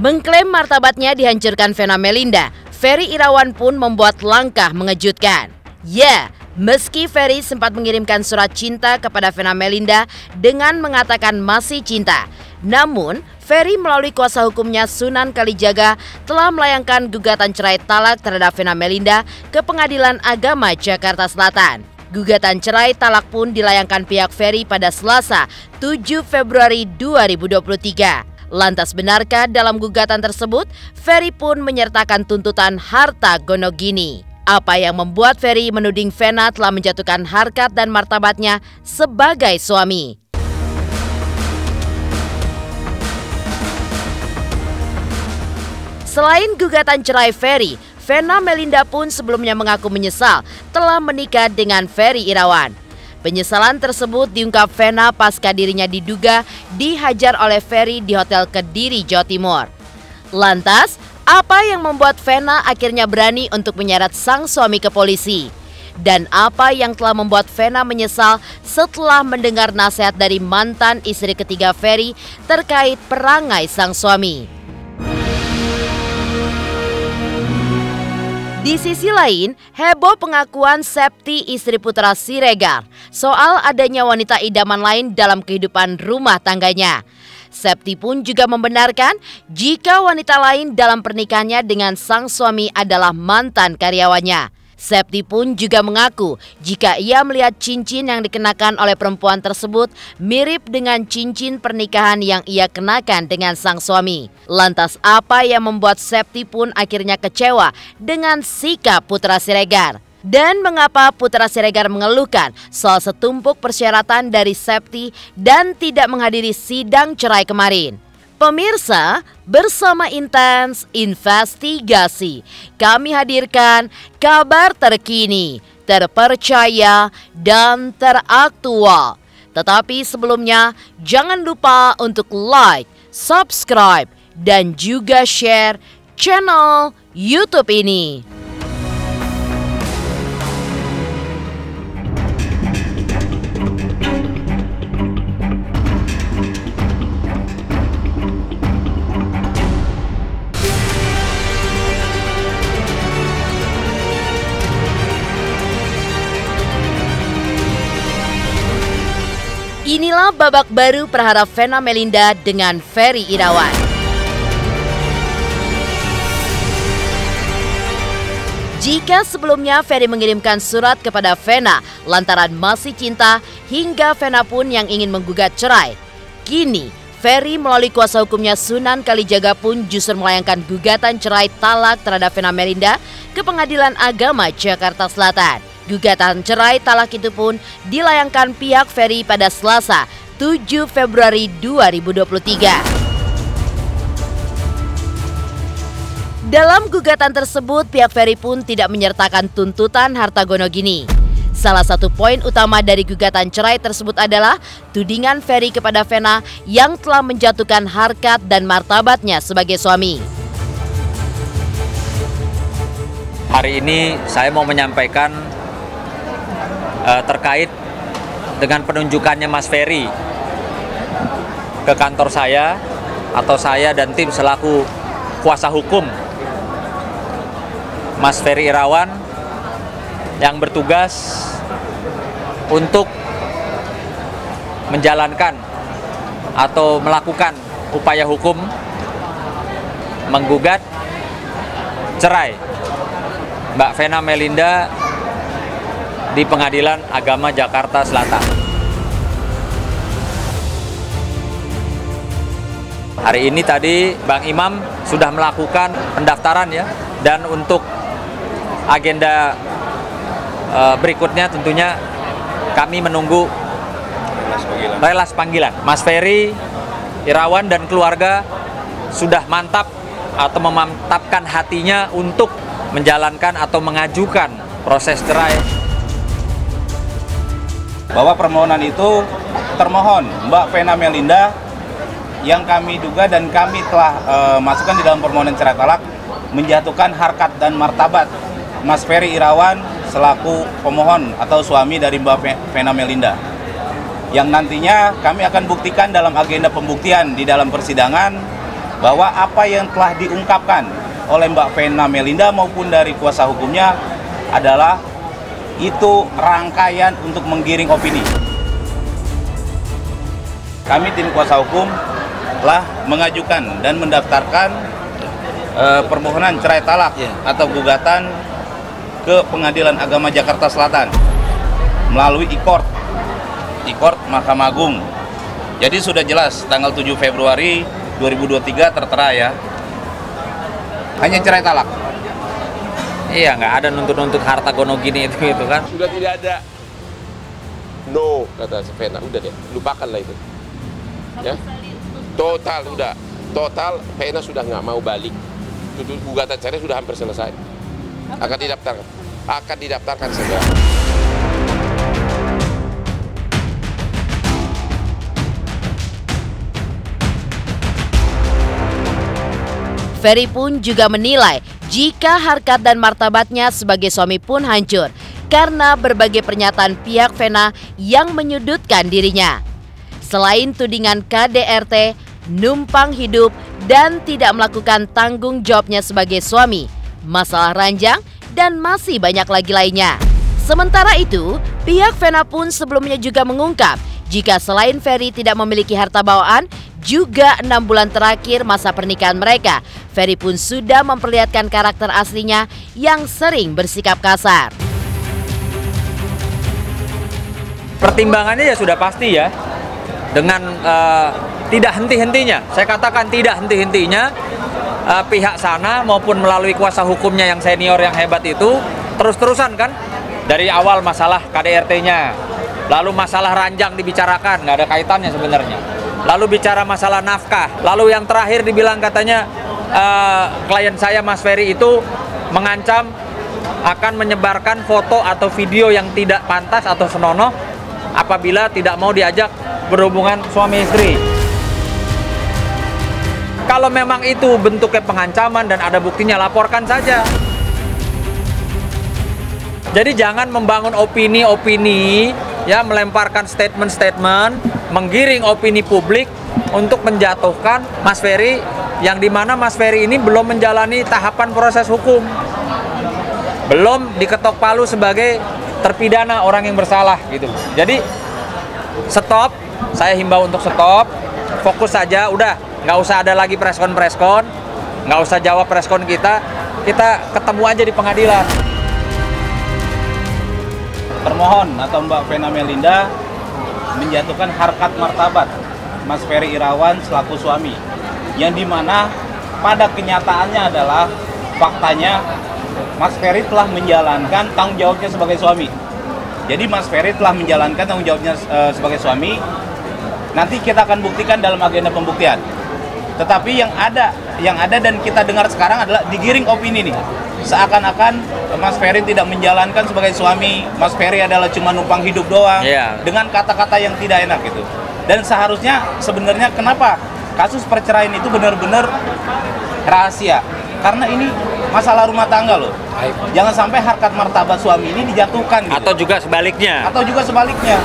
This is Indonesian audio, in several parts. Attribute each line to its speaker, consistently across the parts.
Speaker 1: Mengklaim martabatnya dihancurkan Vena Melinda, Ferry Irawan pun membuat langkah mengejutkan. Ya, meski Ferry sempat mengirimkan surat cinta kepada Vena Melinda dengan mengatakan masih cinta, namun Ferry melalui kuasa hukumnya Sunan Kalijaga telah melayangkan gugatan cerai talak terhadap Vena Melinda ke Pengadilan Agama Jakarta Selatan. Gugatan cerai talak pun dilayangkan pihak Ferry pada Selasa, 7 Februari 2023. Lantas benarkah dalam gugatan tersebut Ferry pun menyertakan tuntutan harta gonogini? Apa yang membuat Ferry menuding Vena telah menjatuhkan harkat dan martabatnya sebagai suami? Selain gugatan cerai Ferry, Vena Melinda pun sebelumnya mengaku menyesal telah menikah dengan Ferry Irawan. Penyesalan tersebut diungkap Vena pasca dirinya diduga dihajar oleh Ferry di Hotel Kediri, Jawa Timur. Lantas, apa yang membuat Vena akhirnya berani untuk menyeret sang suami ke polisi? Dan apa yang telah membuat Vena menyesal setelah mendengar nasihat dari mantan istri ketiga Ferry terkait perangai sang suami? Di sisi lain, heboh pengakuan Septi istri Putra Siregar soal adanya wanita idaman lain dalam kehidupan rumah tangganya. Septi pun juga membenarkan jika wanita lain dalam pernikahannya dengan sang suami adalah mantan karyawannya. Septi pun juga mengaku jika ia melihat cincin yang dikenakan oleh perempuan tersebut mirip dengan cincin pernikahan yang ia kenakan dengan sang suami. Lantas apa yang membuat Septi pun akhirnya kecewa dengan sikap Putra Siregar? Dan mengapa Putra Siregar mengeluhkan soal setumpuk persyaratan dari Septi dan tidak menghadiri sidang cerai kemarin? Pemirsa, bersama Intens Investigasi, kami hadirkan kabar terkini, terpercaya, dan teraktual. Tetapi sebelumnya, jangan lupa untuk like, subscribe, dan juga share channel YouTube ini. Inilah babak baru perhara Vena Melinda dengan Ferry Irawan. Jika sebelumnya Ferry mengirimkan surat kepada Vena lantaran masih cinta hingga Vena pun yang ingin menggugat cerai, kini Ferry melalui kuasa hukumnya Sunan Kalijaga pun justru melayangkan gugatan cerai talak terhadap Vena Melinda ke Pengadilan Agama Jakarta Selatan. Gugatan cerai talak itu pun dilayangkan pihak Ferry pada Selasa, 7 Februari 2023. Dalam gugatan tersebut, pihak Ferry pun tidak menyertakan tuntutan harta gonogini. Salah satu poin utama dari gugatan cerai tersebut adalah tudingan Ferry kepada Vena yang telah menjatuhkan harkat dan martabatnya sebagai suami.
Speaker 2: Hari ini saya mau menyampaikan terkait dengan penunjukannya Mas Ferry ke kantor saya atau saya dan tim selaku kuasa hukum Mas Ferry Irawan yang bertugas untuk menjalankan atau melakukan upaya hukum menggugat cerai Mbak Vena Melinda di Pengadilan Agama Jakarta Selatan. Hari ini tadi Bang Imam sudah melakukan pendaftaran ya, dan untuk agenda berikutnya tentunya kami menunggu relas panggilan. Mas Ferry Irawan dan keluarga sudah mantap atau memantapkan hatinya untuk menjalankan atau mengajukan proses cerai.
Speaker 3: Bahwa permohonan itu termohon Mbak Vena Melinda yang kami duga dan kami telah masukkan di dalam permohonan cerai talak menjatuhkan harkat dan martabat Mas Ferry Irawan selaku pemohon atau suami dari Mbak Vena Melinda, yang nantinya kami akan buktikan dalam agenda pembuktian di dalam persidangan bahwa apa yang telah diungkapkan oleh Mbak Vena Melinda maupun dari kuasa hukumnya adalah itu rangkaian untuk menggiring opini. Kami tim kuasa hukum telah mengajukan dan mendaftarkan permohonan cerai talak atau gugatan ke Pengadilan Agama Jakarta Selatan melalui e-court Mahkamah Agung. Jadi sudah jelas tanggal 7 Februari 2023 tertera ya. Hanya cerai talak.
Speaker 2: Iya, nggak ada nuntut-nuntut harta gono gini itu kan.
Speaker 4: Sudah tidak ada no, kata Vena, udah deh, lupakanlah itu. Ya, total udah, total Vena sudah nggak mau balik. Gugatan cerai sudah hampir selesai. Akan didaftarkan segera.
Speaker 1: Ferry pun juga menilai jika harkat dan martabatnya sebagai suami pun hancur karena berbagai pernyataan pihak Vena yang menyudutkan dirinya. Selain tudingan KDRT, numpang hidup, dan tidak melakukan tanggung jawabnya sebagai suami, masalah ranjang, dan masih banyak lagi lainnya. Sementara itu, pihak Vena pun sebelumnya juga mengungkap jika selain Ferry tidak memiliki harta bawaan, juga 6 bulan terakhir masa pernikahan mereka, Ferry pun sudah memperlihatkan karakter aslinya yang sering bersikap kasar.
Speaker 2: Pertimbangannya ya sudah pasti ya, dengan tidak henti-hentinya, saya katakan tidak henti-hentinya, pihak sana maupun melalui kuasa hukumnya yang senior yang hebat itu terus-terusan kan, dari awal masalah KDRT-nya, lalu masalah ranjang dibicarakan, nggak ada kaitannya sebenarnya. Lalu bicara masalah nafkah. Lalu yang terakhir dibilang katanya klien saya Mas Ferry itu mengancam akan menyebarkan foto atau video yang tidak pantas atau senonoh apabila tidak mau diajak berhubungan suami istri. Kalau memang itu bentuknya pengancaman dan ada buktinya, laporkan saja. Jadi jangan membangun opini-opini, ya, melemparkan statement-statement, menggiring opini publik untuk menjatuhkan Mas Ferry, yang dimana Mas Ferry ini belum menjalani tahapan proses hukum, belum diketok palu sebagai terpidana, orang yang bersalah gitu. Jadi stop, saya himbau untuk stop, fokus saja, udah nggak usah ada lagi preskon, nggak usah jawab preskon kita ketemu aja di pengadilan.
Speaker 3: Termohon atau Mbak Vena Melinda menjatuhkan harkat martabat Mas Ferry Irawan selaku suami, yang dimana pada kenyataannya adalah faktanya Mas Ferry telah menjalankan tanggung jawabnya sebagai suami. Jadi Mas Ferry telah menjalankan tanggung jawabnya sebagai suami. Nanti kita akan buktikan dalam agenda pembuktian. Tetapi yang ada dan kita dengar sekarang adalah digiring opini nih, seakan-akan Mas Ferry tidak menjalankan sebagai suami, Mas Ferry adalah cuma numpang hidup doang, dengan kata-kata yang tidak enak gitu. Dan seharusnya sebenarnya kenapa kasus perceraian itu benar-benar rahasia? Karena ini masalah rumah tangga loh. Jangan sampai harkat martabat suami ini dijatuhkan gitu.
Speaker 2: Atau juga sebaliknya.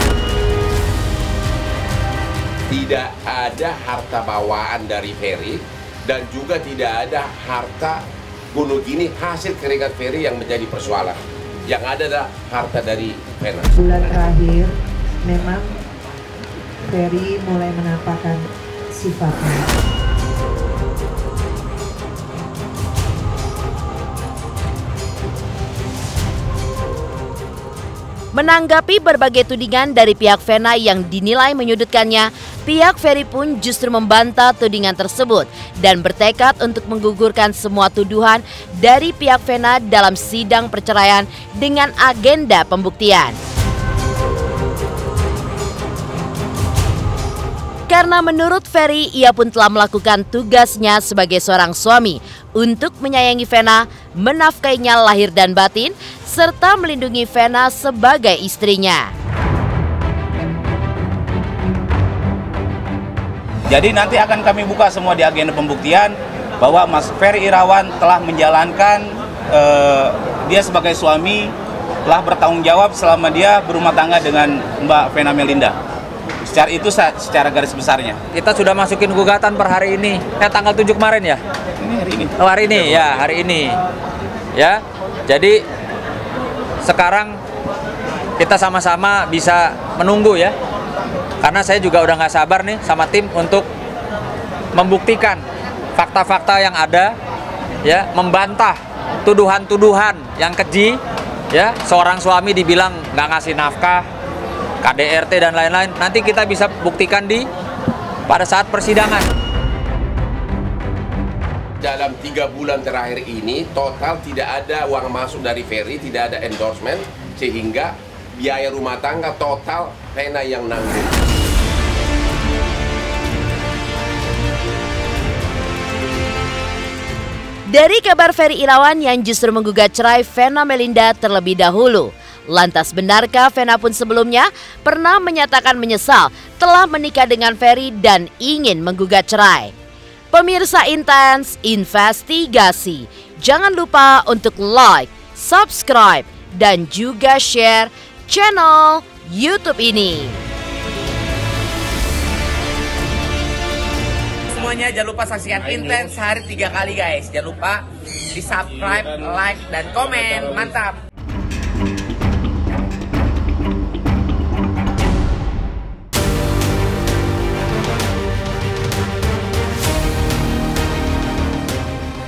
Speaker 4: Tidak ada harta bawaan dari Ferry dan juga tidak ada harta bunuh gini hasil keringat Ferry yang menjadi persoalan. Yang ada adalah harta dari Vena.
Speaker 5: Bulan terakhir memang Ferry mulai menampakkan sifatnya.
Speaker 1: Menanggapi berbagai tudingan dari pihak Vena yang dinilai menyudutkannya, pihak Ferry pun justru membantah tudingan tersebut dan bertekad untuk menggugurkan semua tuduhan dari pihak Vena dalam sidang perceraian dengan agenda pembuktian. Karena menurut Ferry, ia pun telah melakukan tugasnya sebagai seorang suami untuk menyayangi Vena, menafkainya lahir dan batin, serta melindungi Vena sebagai istrinya.
Speaker 3: Jadi nanti akan kami buka semua di agenda pembuktian bahwa Mas Ferry Irawan telah menjalankan dia sebagai suami, telah bertanggung jawab selama dia berumah tangga dengan Mbak Vena Melinda. Secara garis besarnya.
Speaker 2: Kita sudah masukin gugatan per hari ini. Tanggal 7 kemarin ya?
Speaker 3: Ini hari ini.
Speaker 2: Oh, hari ini ya, hari ini. Ya. Jadi sekarang kita sama-sama bisa menunggu ya. Karena saya juga udah nggak sabar nih sama tim untuk membuktikan fakta-fakta yang ada, ya, membantah tuduhan-tuduhan yang keji, ya, seorang suami dibilang nggak ngasih nafkah, KDRT dan lain-lain. Nanti kita bisa buktikan pada saat persidangan.
Speaker 4: Dalam 3 bulan terakhir ini total tidak ada uang masuk dari Ferry, tidak ada endorsement, sehingga biaya rumah tangga total Vena yang nanggung.
Speaker 1: Dari kabar Ferry Irawan yang justru menggugat cerai Vena Melinda terlebih dahulu. Lantas benarkah Vena pun sebelumnya pernah menyatakan menyesal telah menikah dengan Ferry dan ingin menggugat cerai? Pemirsa Intens Investigasi, jangan lupa untuk like, subscribe, dan juga share channel YouTube ini.
Speaker 6: Semuanya jangan lupa saksikan Intens sehari 3 kali guys. Jangan lupa di subscribe, like, dan komen. Mantap.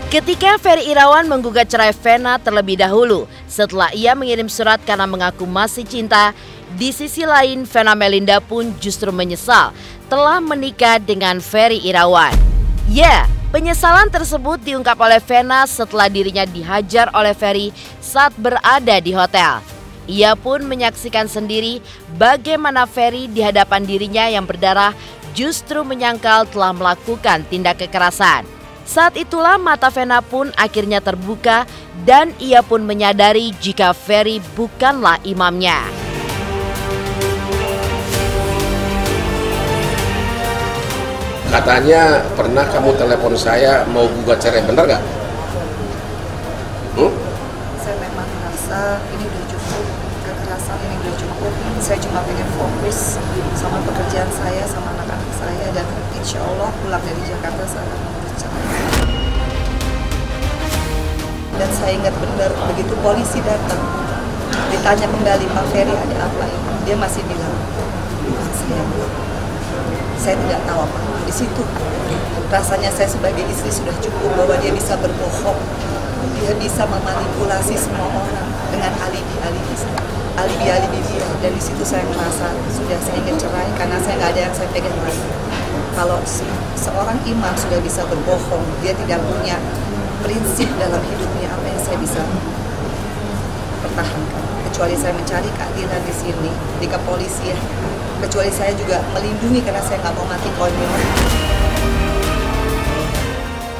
Speaker 1: Ketika Ferry Irawan menggugat cerai Vena terlebih dahulu setelah ia mengirim surat karena mengaku masih cinta, di sisi lain Vena Melinda pun justru menyesal telah menikah dengan Ferry Irawan. Ya, penyesalan tersebut diungkap oleh Vena setelah dirinya dihajar oleh Ferry saat berada di hotel. Ia pun menyaksikan sendiri bagaimana Ferry di hadapan dirinya yang berdarah justru menyangkal telah melakukan tindak kekerasan. Saat itulah mata Vena pun akhirnya terbuka dan ia pun menyadari jika Ferry bukanlah imamnya.
Speaker 4: Katanya pernah kamu telepon saya mau gugat cerai, benar nggak?
Speaker 7: Saya memang merasa ini udah cukup, kekerasan ini udah cukup. Saya cuma pengen fokus sama pekerjaan saya, sama anak-anak saya, dan insya Allah pulang dari Jakarta saya akan bercerai. Dan saya ingat benar begitu polisi datang, ditanya kembali Pak Ferry ada apa ini, dia masih bilang saya tidak tahu apa. Di situ rasanya saya sebagai istri sudah cukup bahwa dia bisa berbohong, dia bisa memanipulasi semua orang dengan alibi dia. Dan di situ saya merasa sudah saya ingin cerai karena saya nggak ada yang saya pegang lagi. Kalau seorang imam sudah bisa berbohong, dia tidak punya prinsip dalam hidupnya, apa yang saya bisa pertahankan? Kecuali saya mencari keadilan di sini, di kepolisian. Kecuali saya juga melindungi karena saya nggak mau mati konyol.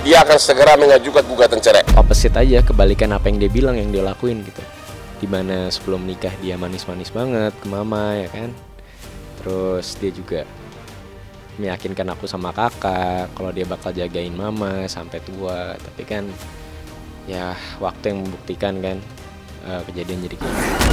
Speaker 4: Dia akan segera mengajukan gugatan cerai.
Speaker 8: Opposite aja, kebalikan apa yang dia bilang, yang dia lakuin gitu. Dimana sebelum nikah dia manis-manis banget ke mama ya kan. Terus dia juga meyakinkan aku sama kakak kalau dia bakal jagain mama sampai tua. Tapi kan ya waktu yang membuktikan kan kejadian jadi kayak gitu.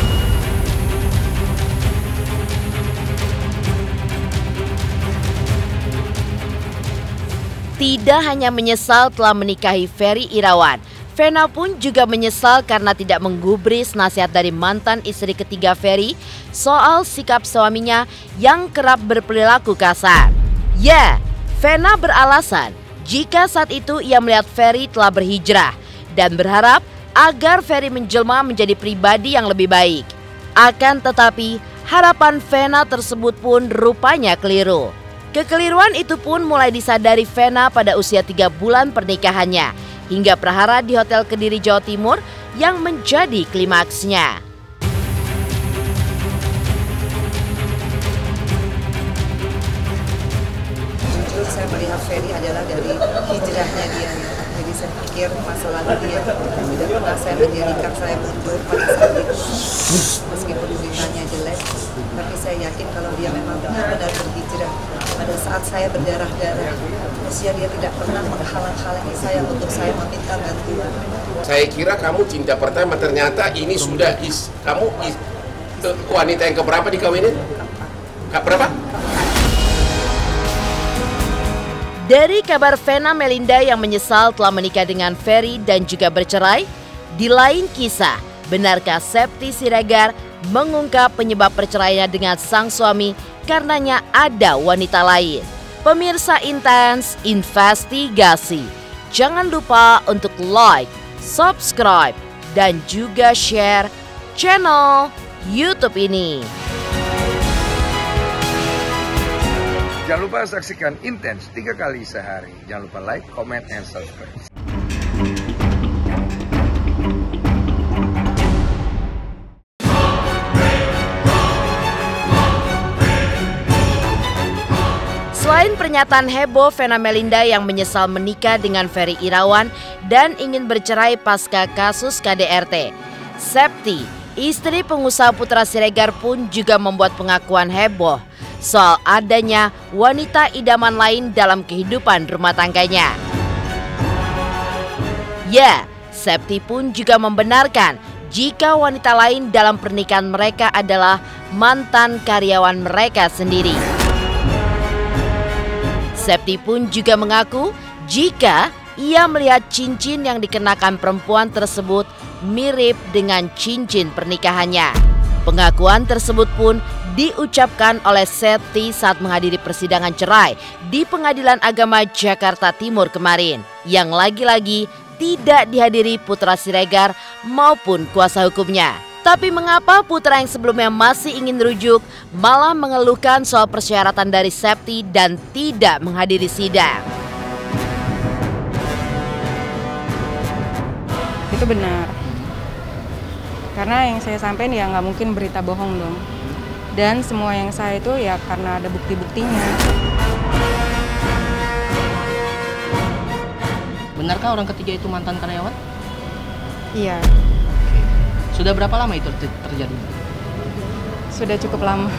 Speaker 1: Tidak hanya menyesal telah menikahi Ferry Irawan, Vena pun juga menyesal karena tidak menggubris nasihat dari mantan istri ketiga Ferry soal sikap suaminya yang kerap berperilaku kasar. Ya, Vena beralasan jika saat itu ia melihat Ferry telah berhijrah dan berharap agar Ferry menjelma menjadi pribadi yang lebih baik. Akan tetapi, harapan Vena tersebut pun rupanya keliru. Kekeliruan itu pun mulai disadari Vena pada usia 3 bulan pernikahannya hingga prahara di Hotel Kediri, Jawa Timur yang menjadi klimaksnya.
Speaker 7: Jujur saya melihat Ferry adalah dari hijrahnya dia. Jadi saya pikir masa lalu dia tidak pernah saya menjadikan saya mundur pada saat itu. Meskipun beritanya jelek, tapi saya yakin kalau dia memang benar-benar berhijrah. Pada saat saya berdarah-darah, usia dia tidak pernah menghalang-halangi saya untuk saya meminta bantuan.
Speaker 4: Saya kira kamu cinta pertama, ternyata ini sudah kamu wanita yang keberapa dikawinin? Berapa?
Speaker 1: Dari kabar Vena Melinda yang menyesal telah menikah dengan Ferry dan juga bercerai, di lain kisah, benarkah Septy Siregar mengungkap penyebab perceraiannya dengan sang suami karenanya ada wanita lain? Pemirsa Intens Investigasi, jangan lupa untuk like, subscribe, dan juga share channel YouTube ini.
Speaker 9: Jangan lupa saksikan Intens 3 kali sehari. Jangan lupa like, comment, and subscribe.
Speaker 1: Selain pernyataan heboh Vena Melinda yang menyesal menikah dengan Ferry Irawan dan ingin bercerai pasca kasus KDRT, Septy, istri pengusaha Putra Siregar pun juga membuat pengakuan heboh soal adanya wanita idaman lain dalam kehidupan rumah tangganya. Ya, Septy pun juga membenarkan jika wanita lain dalam pernikahan mereka adalah mantan karyawan mereka sendiri. Septy pun juga mengaku jika ia melihat cincin yang dikenakan perempuan tersebut mirip dengan cincin pernikahannya. Pengakuan tersebut pun diucapkan oleh Septy saat menghadiri persidangan cerai di Pengadilan Agama Jakarta Timur kemarin, yang lagi-lagi tidak dihadiri Putra Siregar maupun kuasa hukumnya. Tapi mengapa putra yang sebelumnya masih ingin rujuk malah mengeluhkan soal persyaratan dari Septy dan tidak menghadiri sidang?
Speaker 10: Itu benar. Karena yang saya sampaikan ya nggak mungkin berita bohong dong. Dan semua yang saya itu ya karena ada bukti-buktinya.
Speaker 11: Benarkah orang ketiga itu mantan karyawan?
Speaker 10: Iya.
Speaker 11: Sudah berapa lama itu terjadi?
Speaker 10: Sudah cukup lama.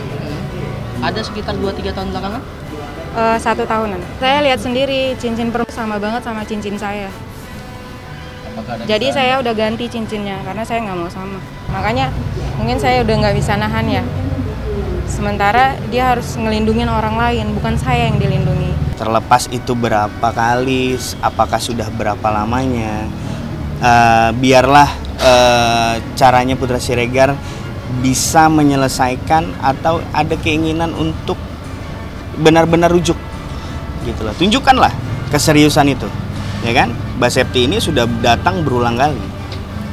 Speaker 11: Ada sekitar 2-3 tahun belakangan?
Speaker 10: 1 tahunan. Saya lihat sendiri cincin perempuan sama banget sama cincin saya. Jadi saya udah ganti cincinnya karena saya nggak mau sama. Makanya mungkin saya udah nggak bisa nahan ya. Sementara dia harus ngelindungin orang lain, bukan saya yang dilindungi.
Speaker 12: Terlepas itu berapa kali, apakah sudah berapa lamanya, biarlah caranya Putra Siregar bisa menyelesaikan atau ada keinginan untuk benar-benar rujuk gitu loh. Tunjukkanlah keseriusan itu, ya kan? Mbak Septy ini sudah datang berulang kali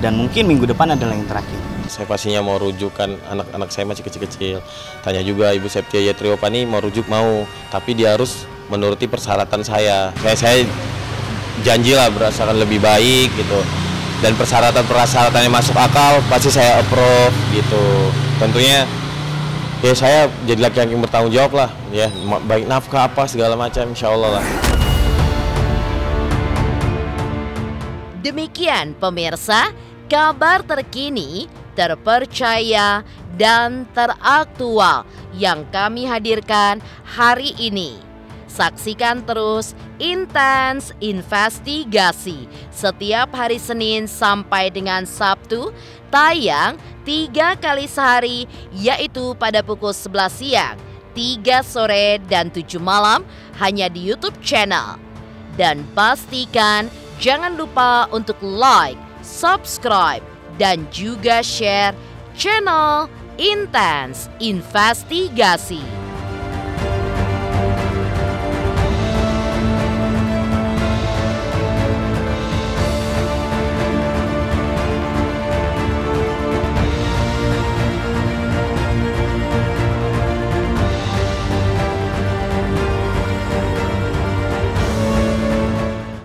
Speaker 12: dan mungkin minggu depan adalah yang terakhir.
Speaker 4: Saya pastinya mau rujuk, kan anak-anak saya masih kecil-kecil. Tanya juga Ibu Septy Yatriopani mau rujuk, mau, tapi dia harus menuruti persyaratan saya. Saya janjilah berdasarkan lebih baik gitu. Dan persyaratan-persyaratannya masuk akal pasti saya approve gitu. Tentunya ya saya jadi laki-laki yang bertanggung jawab lah ya, baik nafkah apa segala macam, insya Allah lah.
Speaker 1: Demikian pemirsa, kabar terkini, terpercaya, dan teraktual yang kami hadirkan hari ini. Saksikan terus Intens Investigasi setiap hari Senin sampai dengan Sabtu, tayang 3 kali sehari, yaitu pada pukul 11 siang, 3 sore, dan 7 malam hanya di YouTube channel. Dan pastikan jangan lupa untuk like, subscribe, dan juga share channel Intens Investigasi.